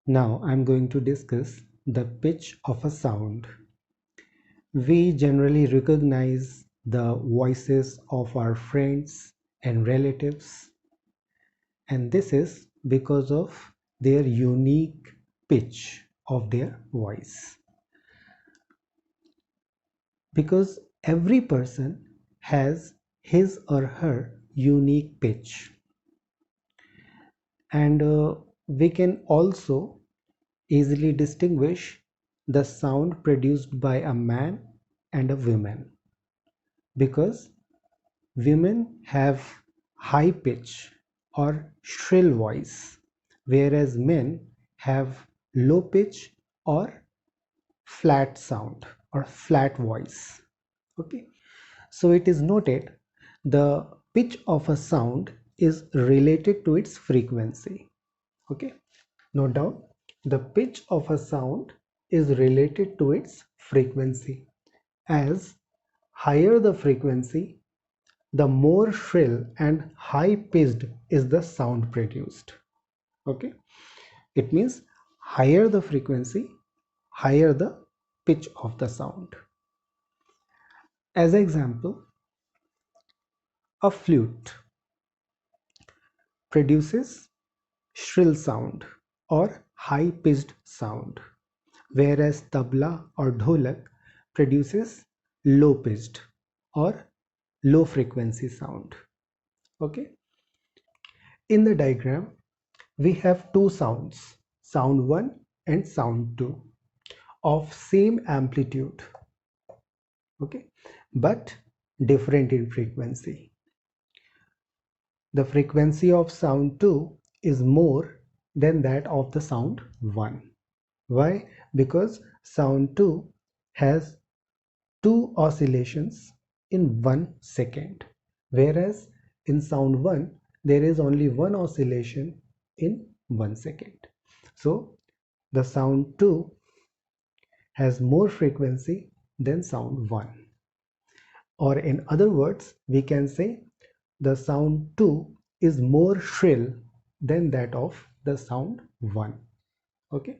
Now I'm going to discuss the pitch of a sound. We generally recognize the voices of our friends and relatives, and this is because of their unique pitch of their voice. Because every person has his or her unique pitch, and we can also easily distinguish the sound produced by a man and a woman, because women have high pitch or shrill voice, whereas men have low pitch or flat sound or flat voice. Okay, so it is noted the pitch of a sound is related to its frequency. Okay, no doubt the pitch of a sound is related to its frequency. As higher the frequency, the more shrill and high pitched is the sound produced. Okay, it means higher the frequency, higher the pitch of the sound. As an example, a flute produces shrill sound or high pitched sound, whereas tabla or dholak produces low pitched or low frequency sound. Okay, in the diagram we have two sounds, sound 1 and sound 2, of same amplitude, okay, but different in frequency. The frequency of sound 2 is more than that of the sound 1. Why? Because sound 2 has two oscillations in 1 second, whereas in sound 1 there is only one oscillation in 1 second. So the sound 2 has more frequency than sound 1, or in other words we can say the sound 2 is more shrill than that of the sound 1. Okay,